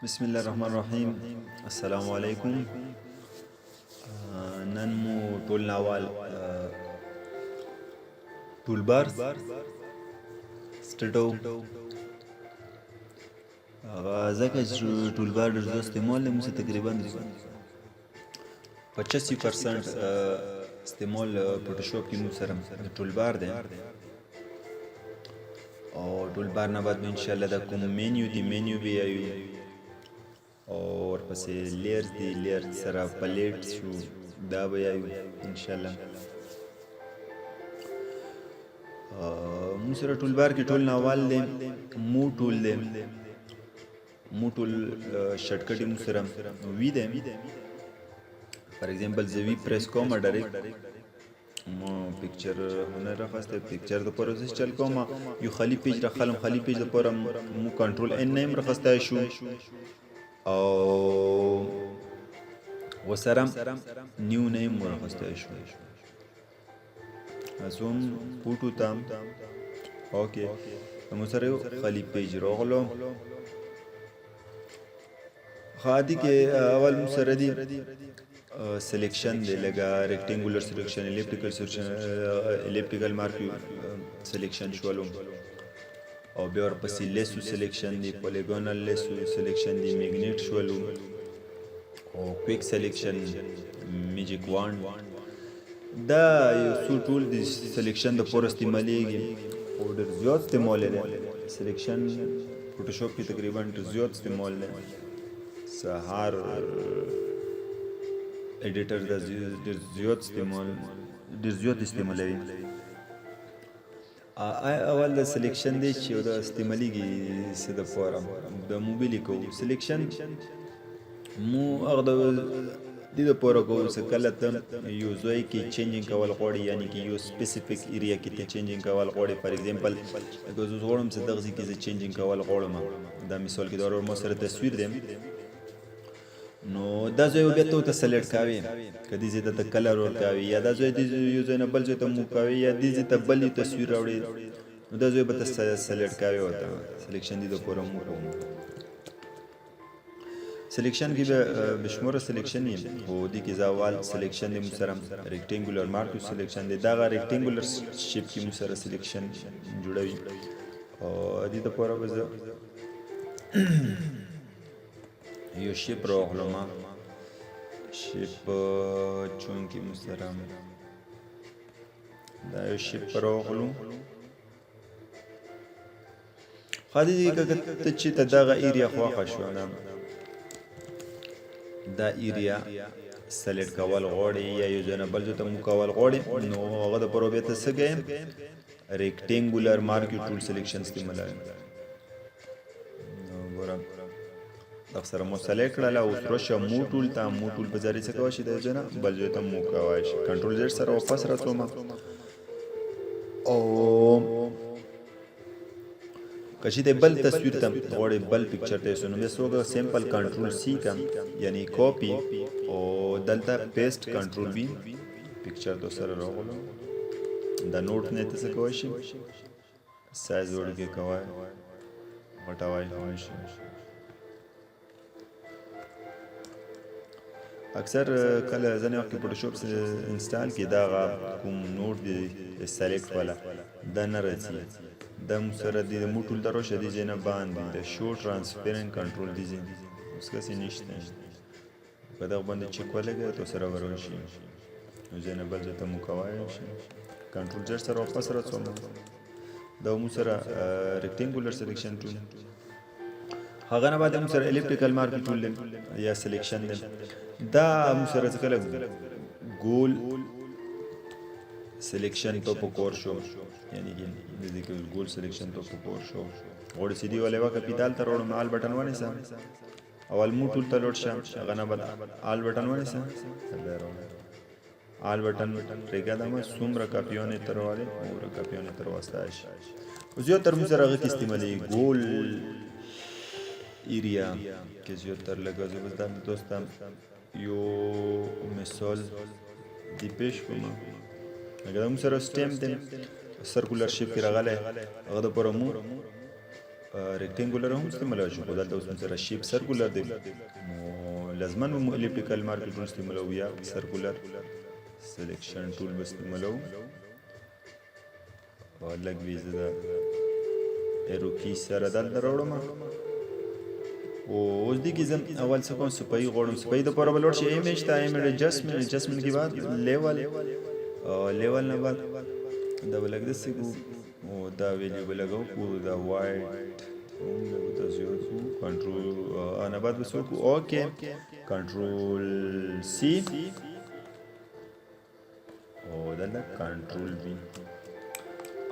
بسم الله الرحمن الرحیم. السلام علیکم. نن مو ټول ناوال ټولبارز سټډو هغه ځکه چې ټولبار ډېر زیات استعمال دی، موږ تقریبا 85% استعمال فوټوشاپ کې موږ سره ټولبار دی. او ټولبار نه بعد ان شاء الله دا کوم مینیو دی مینیو به یو او ورپسې لیرز دی لیرز سره پلیټ شو دا به یو ان شاء الله. موږ سره ټولبار کې ټول ناوال دی، مو ټول دی، مو ټول شارټکټ موږ سره وی دی. فار ایگزامپل زه وی پریس کوم ډایرکټ مو پکچر هنر راخسته پکچر د پروسس چل کوم یو خالی پیج راخلم، خالی پیج د پورم مو کنټرول ان نیم راخسته شو او وسرم نیو نیم راخسته شو ازوم پوټو تام اوکې مو سره خالی پیج راغلو خادي کې اول مو سره دی سلیکشن دی لگا ریکټینګولر سلیکشن الیپټیکل سلیکشن الیپټیکل مارک سلیکشن شولو او بیا ورپسې لیسو سلیکشن دی پولیګونل لیسو سلیکشن دی میګنیټ شولو او کویک سلیکشن میجیک وان دا یو څو ټول د سلیکشن د پور استعمالېږي او ډېر زیات استعمال دی سلیکشن فوټوشاپ کې تقریبا ډېر زیات استعمال دی سهار ایډیټر د ډېر زیات استعمالوي. اول د سلیکشن دی چې د استعمالېږي څه دپاره د موبایل کوو سلیکشن مو هغه د دې دپاره کوو چې کله ته یو ځای کې چینجینګ کول غواړې یعنې کې یو سپیسیفیک ایریا کې ته چینجینګ کول غواړې. فار ایگزامپل که زه غواړم چې دغه ځای کې زه چینجینګ کول غواړم دا مثال کې دا ما سره تصویر دی نو دا ځای بیا ته ورته سلیکټ کوې که دې ځای ته ته کلر ورکوې یا دا ځای یو ځای نه بل ځای ته موو کوې یا دې ځای ته بل یو تصویر راوړې نو دا ځای به ته سلیکټ کوې ورته سلیکشن دې دپاره موو کوو. سلیکشن کې به بشموره سلیکشن یې خو دې کې زه اول سلیکشن دی موږ سره ریکټینګولر مارکو سلیکشن دی دغه ریکټینګولر شیپ کې موږ سره سلیکشن جوړوي او دې دپاره به زه یو شیپ راغلم شیپ چونکې موږ سره دا یو شیپ راغلو خادي که ته چې ته دغه ایریا خوښه شوه نه دا ایریا سلیکټ کول غواړې یا یو ځای نه بل ځای ته مو کول غواړې نو هغه دپاره بیا ته څه کوې ریکټینګولر مارکو ټول سلیکشن استعمالوي. نو ګوره دغه سره مو سلیکټ کړله اوس راشه مو ټول ته مو ټول په ذریعې څه کولی شي د یو ځای نه بل ځای ته مو کولی شي کنټرول زیډ سره واپس راڅوم او که چې بل تصویر ته غواړې بل پکچر ته یوسو نو بیا څه سیمپل کنټرول سی کم یعنی کاپي او دلته پیسټ کنټرول بي پکچر تو سره راغلو دا نوټ نه ته څه کولی شي سایز وړوکی کوی غټوی کولی شي. اکثر کله ځینې وخت کې فوټوشاپ انسټال کې دغه کوم نوټ دی سلیکټ والا دا نه راځي دا مو سره د مو ټول ته راشه دې ځای نه باندې د شو ټرانسپیرنټ کنټرول دې ځای اوس کسې نشته په دغه باندې چک ولګوئ تو سره به راشي نو ځای نه بل ځای ته مو کولی شي کنټرول زیډ سره واپس راڅوم دا مو سره ریکټینګولر سلیکشن ټول هغه نه بعد مو سره الیپټیکل مارک ټول یا سلیکشن دی دا مو سره څه کله ګول سلیکشن تو په کور شو یعنی کې د دې کې ګول سلیکشن تو په کور شو غوړ سیدی ولې وکړه پیدال ته روړم آل بٹن ونیسه اول مو ټول ته لوټ شه هغه نه بعد آل بٹن ونیسه آل بٹن ریګا دمه څومره کاپیونه تر والے او کاپیونه تر واسطه شي زیات تر مو سره هغه کې استعمالي ګول ایریا کې زیات تر لګا زه بس دا دوستان یو مثال دی پیش کوم اگر موږ سره سټیم دی سرکولر شیپ کې راغلی هغه دپاره مو ریکټنګولر هم استعمالوي شو خو دلته اوس موږ سره شیپ سرکولر دی نو لازمن به الیپټیکل مارکر ټول استعمالوو یا سرکولر سلیکشن ټول به استعمالوو او لږ وي زه د ایرو کی سره دلته راوړم او اوس دې کې زه اول څه کوم سپایي غواړم سپایي دپاره به لوړ شي ایمیج ته ایمیج ایډجسټمنټ کې بعد لیول نه بعد دا به لږ داسې کړو او دا ویلیو به لږ وکړو دا وایټ لږ ته زیات کړو کنټرول نه بعد به څه وکړو اوکې کنټرول سی او دلته کنټرول وي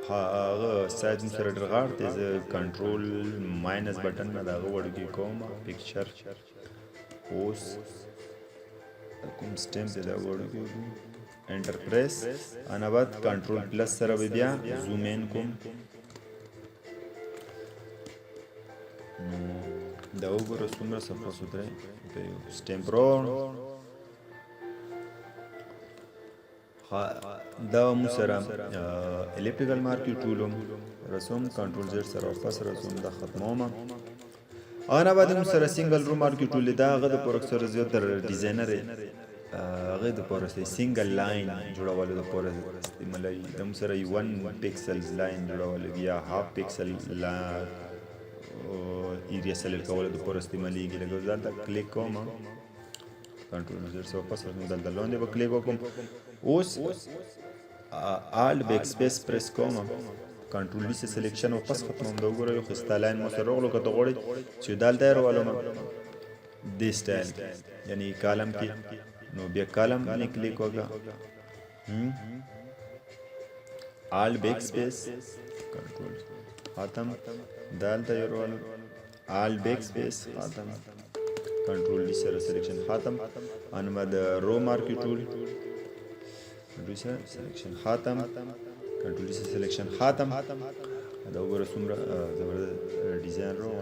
هغه سایز مو سره ډېر غاړ دی زه کنټرول ماینس بټن نه د هغه وړوکی کوم پکچر اوس کوم سټیم دی دا وړوکی وکړو انټر پریس انا بعد کنټرول پلس سره به بیا زوم ان کوم نو دا وګوره څومره صفا سوتره سټیمپ رو دا مو سره الیپټیکل مارکر ټول رسوم کنټرول زد سره واپس رسوم دا ختموم انا بعد مو سره سنگل رو مارکر ټول دا غد پر اکثر زیاتر ډیزاینر هغه د پورسته سنگل لاین جوړول د پورسته استعمالي د مو سره 1 پکسل لاین جوړول یا هاف پکسل لا ایریا سلیکټ کول د پورسته استعمالي کې لګول دا کلیک کوم کنټرول زر سره واپس نو دلته لاندې به کلیک وکم اوس آلټ بیک سپیس پریس کوم کنټرول سی سلیکشن واپس ختموم دا وګورئ خو ستالاین مو سره وغلو کته غوړي چې دلته راولم دی سټایل یعنی کالم کې نو بیا کالم باندې کلیک وکړه آلټ بیک سپیس کنټرول ختم دلته راولم آلټ بیک سپیس ختم کنټرول डी سره سلیکشن ختم ان بعد رو مارکر ټول کنټرول سلیکشن ختم کنټرول سی سلیکشن ختم دا وګوره څومره زبردست ډیزاین رو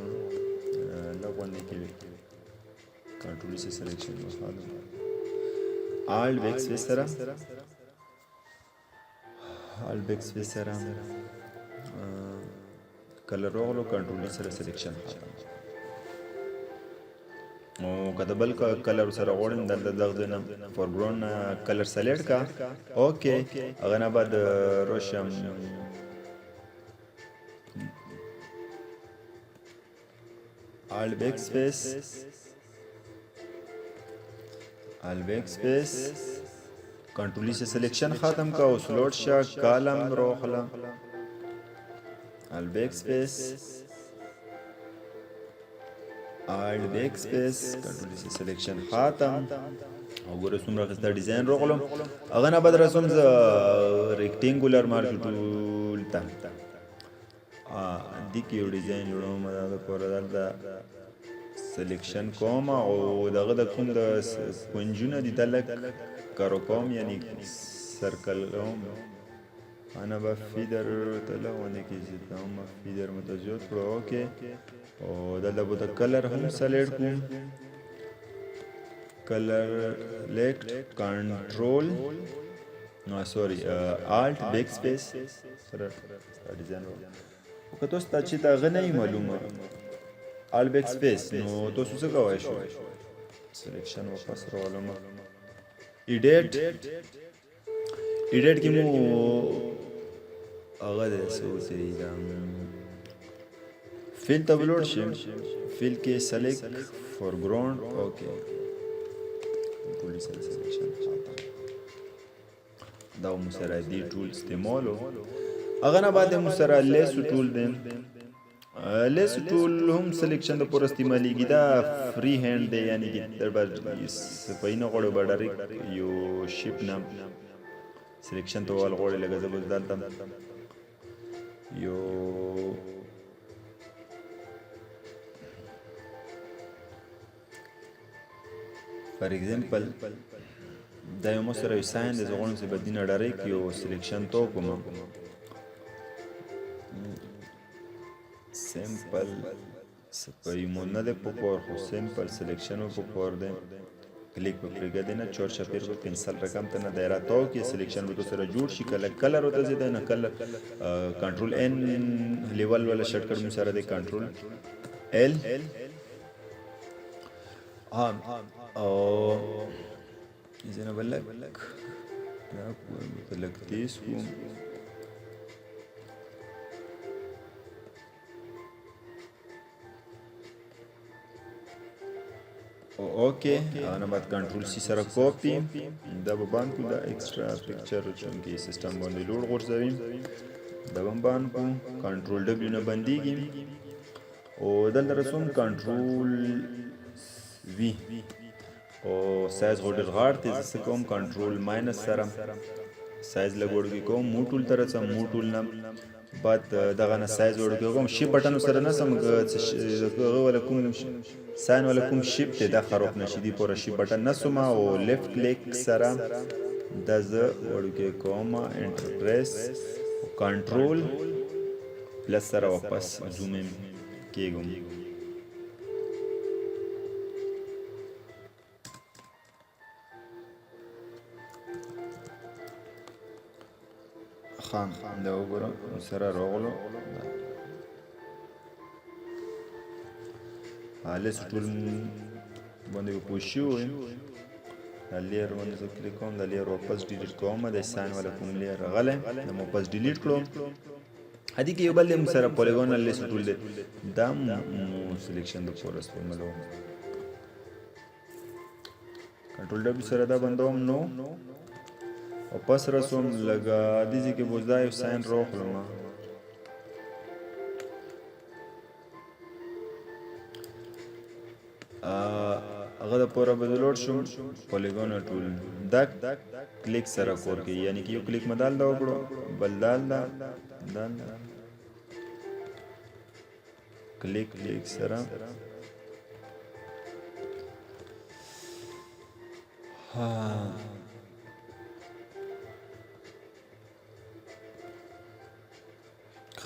لغونه کې کنټرول سی سلیکشن ختم آلټ بیک سپیس سره آلټ بیک سپیس سره کلر وغلو کنټرول سره سلیکشن ختم او کته بل کلر سره غوړم دغه نه فورګراوند کلر سلیکټ کا اوکې هغه نه بعد روشم آلټ بیک سپیس کنټرول سے سلیکشن ختم کا او سلوټ شا کالم روخلا آلټ بیک سپیس آلټ بیک سپیس کنټرول سی سلیکشن ختم او ګوره څومره ښایسته ډیزاین راغلم هغه نه بعد رسوم زه ریکټینګولر مارکر ټول ته دې کې یو ډیزاین جوړوم دا دپاره دلته سلیکشن کوم او دغه د کوم د کونجونه دي دا لږ کارو کوم یعنی سرکل کوم انا به فیدر ته لغونه کېږي ته هم فیدر مته زیات کړو اوکې او دلته به د کلر هم سلیکټ کوم کلر لیکټ کنټرول نو سوري آلټ بیک سپیس سره ډیزاین او که تاسو ته چې دا غنۍ معلومه آلټ بیک سپیس نو تاسو څه کوئ شو سلیکشن واپس راولم ایډیټ کې مو هغه د سوسي دا فیل ته بلوړ شي فیل کې سلیکټ فورګراوند اوکې ټول سلیکشن دا مو سره دی ټول استعمالو هغه نه بعد مو سره لیس ټول دی لیس ټول هم سلیکشن د پور استعمالیږي دا فری هاند دی یعنی چې در باندې سپاینه غوړو به ډایرکټ یو شیپ نام سلیکشن ته ول غوړې لګه زبر دلته یو فار ایگزامپل دا یو مو سره یو ساين د زغونم څخه بدینه ډایرکټ یو سلیکشن تو کوم سیمپل سپای مون نه په پور خو سیمپل سلیکشن په پور دی کلیک په پرېږدي نه چور چپیر په پنسل رقم ته نه دایره تاو کې سلیکشن به تو سره جوړ شي کله کلر ورته زیاده نه کلر کنټرول ان لیول ولا شارټ کټ مو سره دی کنټرول ال او زنه بلک دا لک تیز کوم اوکې انا بعد کنټرول سی سره کاپی دا به باندې کو دا ایکسترا پکچر چونکی سیستم باندې لوډ غورځوي دا به باندې کو کنټرول ډبلیو نه بنديږي او دلته رسوم کنټرول وی او سایز غوډر غار تیز کوم کنټرول ماینس سره سایز لګوړږي کوم مو ټول تر څه مو ټول نه بعد دغه نه سایز ورکړو کوم شی بټن سره نه سم ولا کوم ساين ولا کوم شیپ ته دا خراب نشي دی پوره شی بټن نه سم او لیفت کلیک سره د ز ورکې کوم انټر پریس کنټرول پلس سره واپس زوم ان کېږم خان دا وګورم سره راغلو حاله ټول باندې پوښیو دا لیر باندې کلیک کوم دا لیر واپس ډیلیټ کوم د ساين ولا کوم لیر غله نو واپس ډیلیټ کړم هدي کې یو بل سره پولیګون لیست ټول دی دا سلیکشن د فورس په ملو کنټرول ډبلیو سره دا بندوم نو او پس رسوم لگا دیزی که بوزدای ساین رو خلوم اگر دا پورا بدلوڑ شم پولیگون ټول دا کلیک سره کور کی یعنی که یو کلیک مدال دا وکړو بل دال دا کلیک سره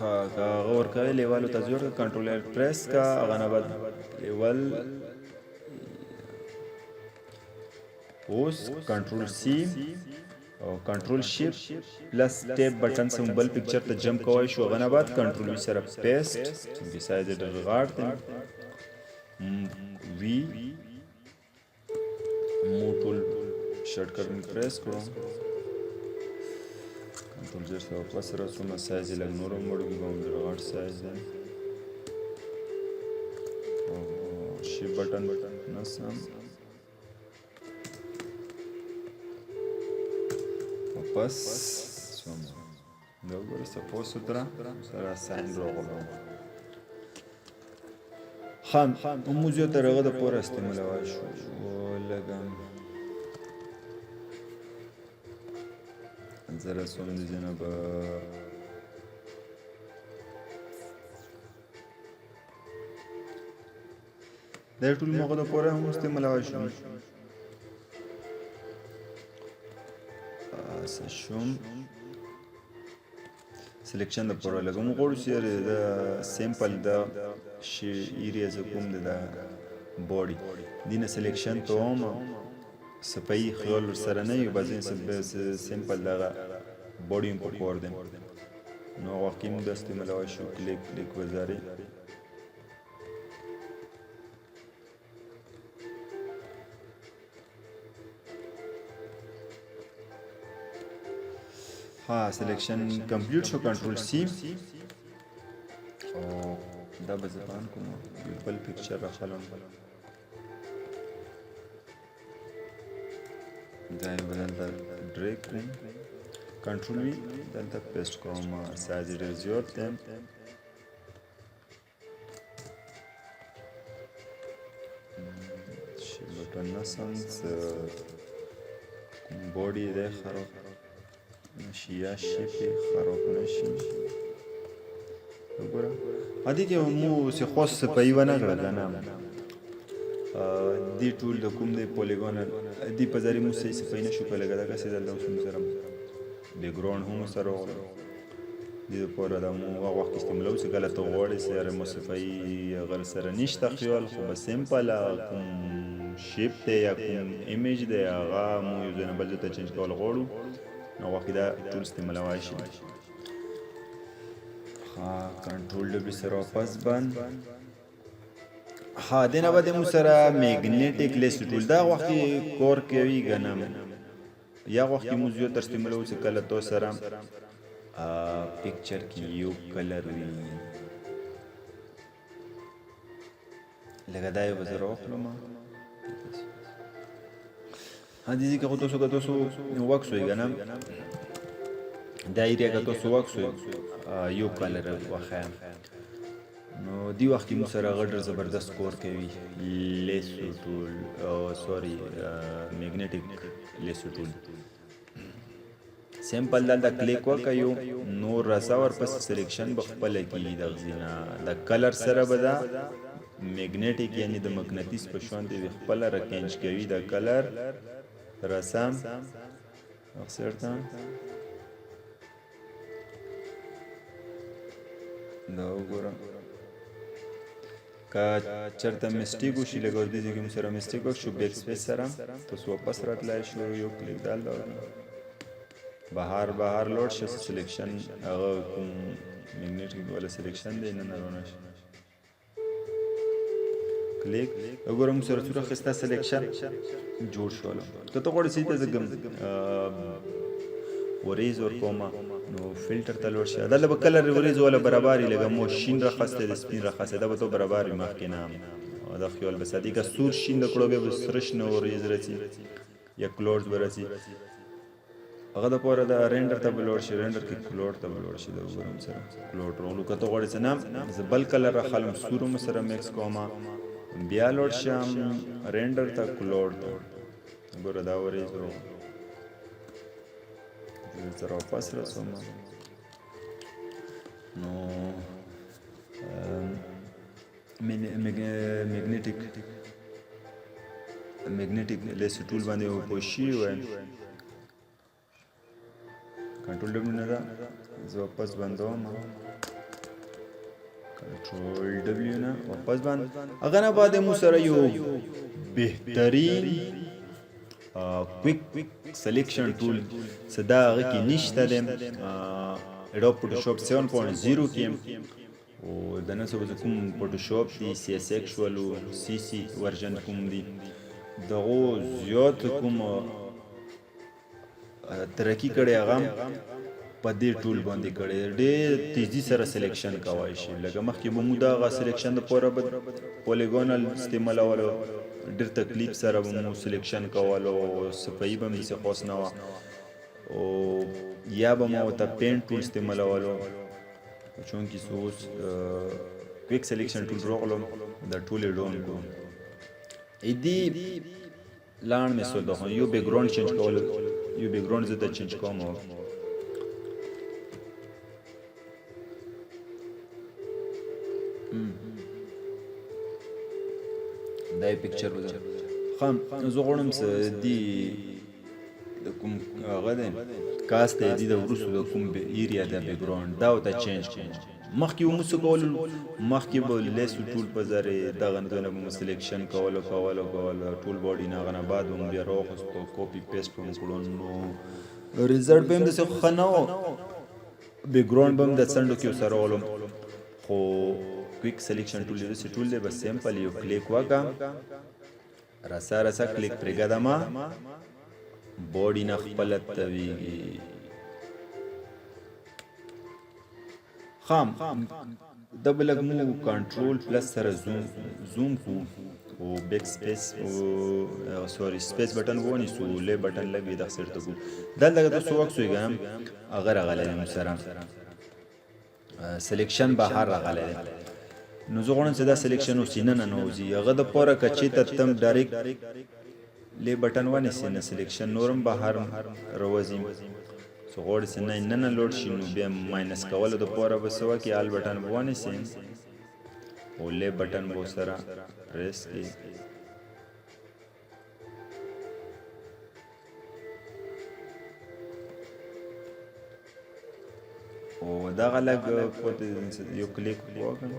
غور کوي لیول ته زور کنټرول پریس کا غنا بعد لیول اوس کنټرول سی او کنټرول شیفت پلس ټیب بٹن سم بل پکچر ته جمپ کوي شو غنا بعد کنټرول وی سره پیسټ چې سایز د غاړ ته وی موټول شارټ کټ پریس کړو کنټرول زر سره واپس رسوم سایز لږ نورم وړوکی کوم د غاړ سایز او شی بٹن نسم واپس سوم دا وګوره سپوز ستره سره ساين راغلو خام موزیو ته رغه د پور استعمالوي شو لګم زره سوم د جناب دا ټول موږ د پوره هم استعمالوي شو شوم سلیکشن د پوره لګم غوړو چې د سیمپل د شی ایریا ز کوم د باډي دینه سلیکشن ته هم سپای خیال سره نه یو بعضی سیمپل دغه باډي په کور دي نو واقعي د استعمالوي شو کلیک وزاري ها سلیکشن کمپلیټ شو کنټرول سی او دا به زبان کوم بل پکچر راخلم دا بدل ډریک کوم کنټرول وی دلته پیسټ کوم سایز ډیر زیات دی شی بټن نسنس باډي ده خراب نشي شي خراب نشي وګوره ادي کې مو څه خاص په یوه نه کړل نه دی ټول د کوم دی پولیګون دی په ځری مو څه په نه شو کولای دا که څه دلته اوس سره بیک ګراوند هم سره دی په را د مو وخت استعمالو څه کله ته غوړې سره مو صفای غل سره نشته خیال خو به سیمپل کوم شیپ دی یا کوم ایمیج دی هغه مو یو ځای نه بل ځای ته چینج کول غواړو نو غوښې دا ټول استعمالولی شي کنټرول ډبلیو سره واپس بند دې نه بعد موږ سره میګنیټیک لیست ټول دا وخت کور کوي ګنه یا وخت موږ یو تر استعمالو چې کله تو سره پکچر کې یو کلر وي لکه دا یو بزر واخلم دې کې خو تاسو وکس وي ګنه دا ایریا که تاسو وکس وي یو کلر وخایم نو دی وخت موږ سره غډر زبردست کور کوي لیسو ټول میګنیټیک لیسو ټول سیمپل دلته کلیک وکړو نو راسا ورپس سلیکشن بخپله کیږي دغه ځینه د کلر سره به دا میګنیټیک یعنی د مقناطیس په شان دی خپله راکینج کوي د کلر رسم اکثرتا دا وګورم که چېرته مسټیک وشي لږ ور دې ځای کې مو سره مسټیک وشو بیک سپیس سره تاسو واپس راتلی شو یو کلیک دال بهر لوډ شه سلیکشن هغه کوم میګنیټیک والا سلیکشن دی نه رونه شي کلیک وګورم سره څوره خسته سلیکشن جوړ شول که ته غواړې چې ته وریز ورکومه نو فلټر ته لوړ شي دلته به کلر وریز والا برابر وي لکه مو شین راخستی د سپین راخستی دا به تو برابر وي مخکې نه دا خیال به ساتي که سور شین د کړو بیا به سره شنه وریز راسي یا کلورز به راسي هغه دپاره د رینډر ته به لوړ شي رینډر کې کلوډ ته به لوړ شي د وګورم سره کلوډ رولو که ته غواړې څه نه زه بل کلر راخلم سور مو سره میکس کومه بیا لوړ شم رینډر ته کلوډ ته ګوره دا وریځ سره واپس رسوم نو میګنیټیک لیس ټول باندې پوښي وای کنټرول ډبلیو نه ده زه واپس بندوم کنټرول ډبلیو نه واپس بند هغه نه بعد مو سره یو بهترین کویک سلیکشن ټول صدا هغه کې نشته دی اډوب فوټوشاپ 7.0 کې او دنه څه کوم فوټوشاپ دی سی اس ایکس ولو سی سی ورژن کوم دی دغه زیات کوم ترقی کړي هغه په دې ټول باندې کړي ډېر تیزی سره سلیکشن کوای شي لکه مخکې به مو دغه سلیکشن د پوره پولیګونل استعمالولو ډېر تکلیف سره به مو سلیکشن کولو صفایي به مې څه خاص نه وه او یا به مو ورته پینټ ټول استعمالولو چونکې څه اوس کویک سلیکشن ټول راغلو دا ټول یې ډاون کړو دې لاړ مې سول دخو یو بیکګراوند چینج کول یو بیکګراوند زه ته چینج کوم دا یې پکچر وځه خام زه غواړم څه دې د کوم هغه دی کاست دی د وروستو د کوم ایریا د بیکګراوند دا ورته چینج کوم مخکې به مو څه کولو مخکې به لیسو ټول په ذرې دغه ځایونه به مو سلیکشن کولو ټول باډي نه هغه نه بعد به مو بیا راوخیستو کوپي پیسټ به مو کړو نو ریزلټ به هم داسې ښه نه و بیکګراوند به هم د څنډو کې ورسره ولم خو کویک سلیکشن ټول دی داسې ټول دی بس سیمپل یو کلیک وکړه راسه کلیک پرېږدم باډي نه خپله تویږي خام دا به لږ مو کنټرول پلس سره زوم کو او بیک سپیس سوري سپیس بټن ونیسو لې بټن لږ دغه سر ته کو دلته تاسو وکس وګم اگر غلې مو سره سلیکشن بهر راغلی نو زه غواړم چې دا سلیکشن اوسي نه نوځي هغه د پوره کچې ته تم ډایرکټ لې بټن ونیسي نه سلیکشن نورم بهر راوځي څو غواړي چې نه لوډ شي نو بیا ماینس کولو د پوره به څه وکړي آل بټن به ونیسي او لې بټن به سره پریس کړي او دغه لږ یو کلیک وکړم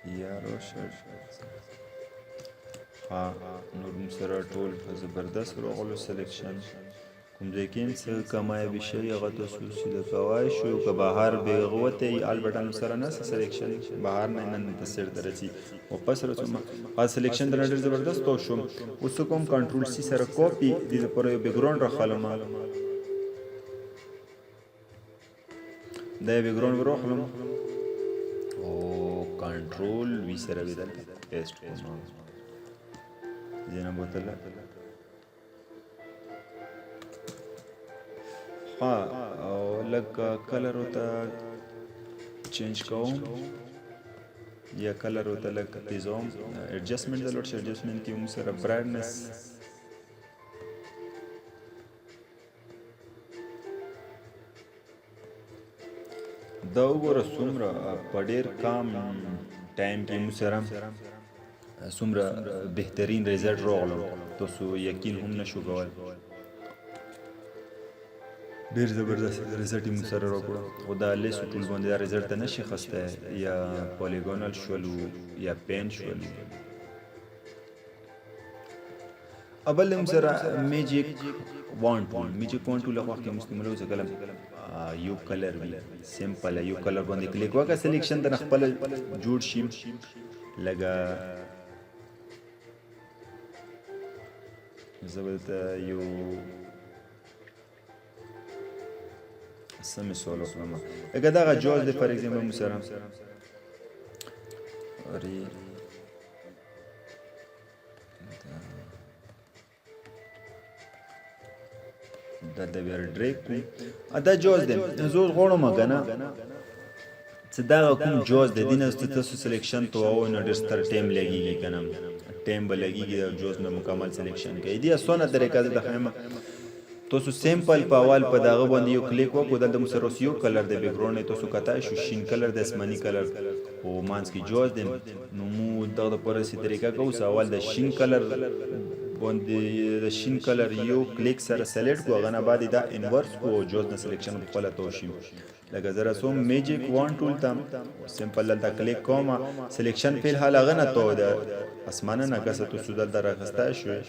یا روشه ها نور موږ سره ټول زبردست راغلو سلیکشن کوم ځای کې څه کمایبي شي هغه تاسو سیده کوای شو که بهر بغوته آل بټن سره نه سلیکشن بهر نه نن تصویر درځي واپس راځم ا سلیکشن د ډېر زبردست تو شو اوس کوم کنټرول سی سره کاپی د لپاره یو بیک ګراوند راخلم دا بیک ګراوند وروخلم او کنټرول وی سره بدل پیسټ کوم زینا بوتل ها او لګ کلر وته چینج کوم یا کلر وته لګ تیزوم ایڈجسټمنټ د لوډ ایڈجسټمنټ کې موږ سره برایټنس دا وګوره څومره په ډېر کم ټایم کې موږ سره څومره بهترین ریزلټ راغلو تاسو یقین هم نشو کولی ډېر زبردست ریزلټ یې موږ سره راکړو خو دا لیست ټول باندې دا ریزلټ ته نشي اخیستی یا پالیګونل شولو یا پین شولو اول موږ سره میجیک وان ټول هغه وخت کې مستعملوو چې کله یو کلر وي سمپل یو کلر باندې کلیک وکړه سلیکشن ته خپل جوړ شي لږه زه به درته یو څه مثال وکړم لکه دغه جوز دی فار ایگزامپل موږ سره دا د بیا ډریک دا جوز دی زه غواړم که نه چې دغه کوم جوز دی دې نه تاسو سلیکشن ته ووایو نو ډېر ستر ټایم لګېږي که نه ټایم به لګېږي د جوز نه مکمل سلیکشن کوي دې اسانه طریقه ده د خیمه تاسو سیمپل په اول په دغه باندې یو کلیک وکړو دلته موږ سره اوس یو کلر دی بیک ګراوند تاسو کتای شو شین کلر د اسماني کلر او مانځ کې جوز دی نو موږ دغه دپاره داسې طریقه کوو چې اول د شین کلر باندې د شین کلر یو کلیک سره سلیکټ کړو هغه نه بعد دا انورس کو جوز نه سلیکشن په خپله تو شي لکه زه رسوم میجیک وان ټول ته سمپل دلته کلیک کوم سلیکشن فی الحال هغه نه تو د اسمانه نه که څه تاسو دلته راخستی شوې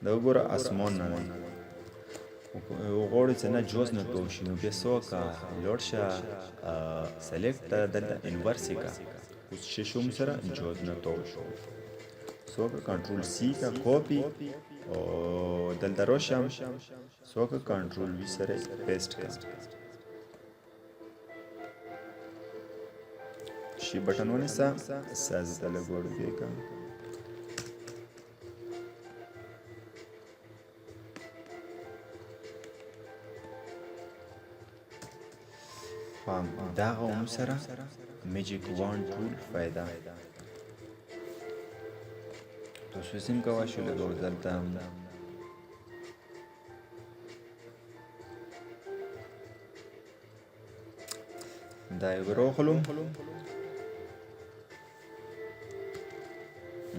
دا وګوره اسمان نه وغواړئ چې نه جوز نه تو شي نو بیا څه وکړه لوړ شه سلیکټ دلته انورس یې کړه اوس څه شو موږ سره جوز نه تو شو سوکا کنټرول سی کا کاپی او دلته راشم سوکا کنټرول وی سره پیسټ کا شی بٹن ونیسا ساز دل گوړ دی کا دا هم سره میجیک وان ټول فائدہ تاسو سیم کوای شئ لږ دلته دا یې وروخلو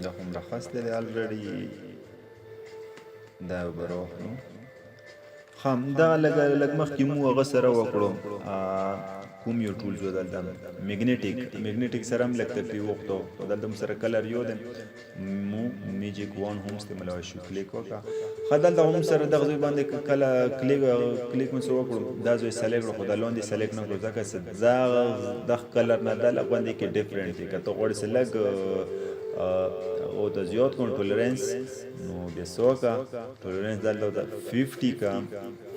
دا خو مرخص دی الریډي دا یې وروخلو خام دا لږ مخکې مو هغه سره وکړو کوم یو ټولز و دلته میګنیټیک سره هم لږ تکلیف وکړو دلته مو سره کلر یو دی مو میجیک وان هم استعمالولی شو کلیک وکړه ښه دلته هم سره دغه ځای باندې کله کلیک مو څه وکړو دا ځای سلیکټ کړو خو دا لاندې سلیکټ نه کړو ځکه چې دغه کلر نه دا لږ باندې کې ډفرنټ دی که ته غواړې چې لږ او ته زیات کړو ټولرنس نو بیا څه وکړه ټولرنس دلته 50 کا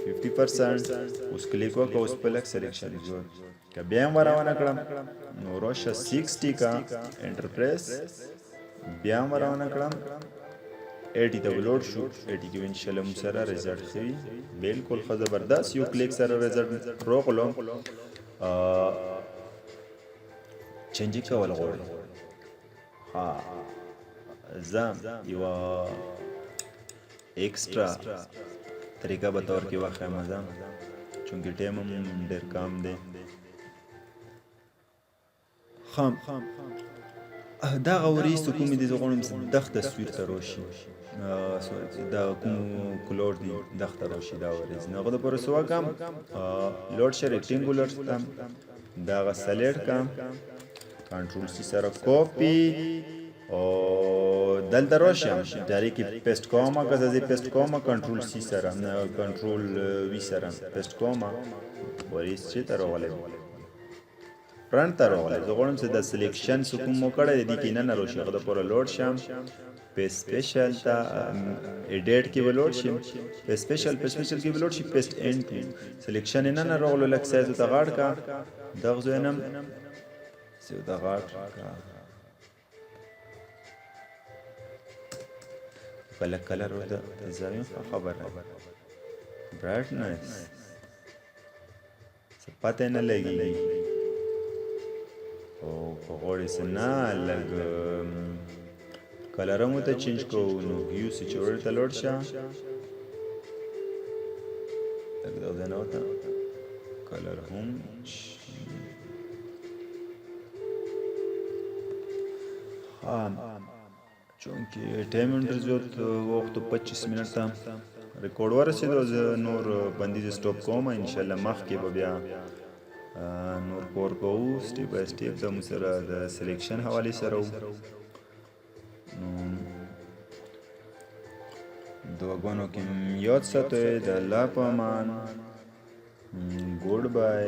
50% اوس کلیک وکړه اوس په لږ سلیکشن جوړ که بیا هم ورونه کړم نو راشه 60 کا انټر پریس بیا هم ورونه کړم 80 ته ولوډ شو 80 کې انشاءالله موږ سره ریزلټ ښه وي بالکل ښه زبردست یو کلیک سره ریزلټ راغلو چینج یې کول غواړي ها زه یوه ایکسټرا طریقه به طور کې وښیم زه چونکې ټایم هم ډېر کم دی خام دغه وروسته کومې دي زه غواړم چې دغ تصویر ته راشي دا کوم کلور دي دغ ته راشي دا ورځ نو هغه دپاره څه وکړم لوډ شه ریکټینګولر دغه سلیکټ کړم کنټرول سی سره کاپی او دلته راشم جاری کې پیسټ کوم که زه پیسټ کوم کنټرول سی سره نه کنټرول وی سره پیسټ کوم وریس چې تر راغلی فرنٹ ته راغلی زه غواړم چې د سلیکشن سکوم مو کړی دی کې نه روشي هغه د پوره لوډ شم په سپیشل ته ایډیټ کې ولوډ شم په سپیشل کې ولوډ شي پیسټ اینډ سلیکشن نه راغلو لک سایز ته غاړ کا دغه زینم سیو د غاړ کا بل کلر د زمين خبره برایټنس پته نه لګي او غوړې سنا لګ کلر مو ته چینج کوو نو یو سی چور ته لوړ شه لګ دا نه وته کلر هم چونکه ټایم انټرزیوت وخت 25 منټه ریکورډ ورسېدو زه نور بندیز سټاپ کوم ان شاء الله مخکې به بیا نور کور کوو سټیپ بای سټیپ د مو سره د سلیکشن حوالې سره دعاګانو کې یاد ساتئ د الله په امان ګوډ بای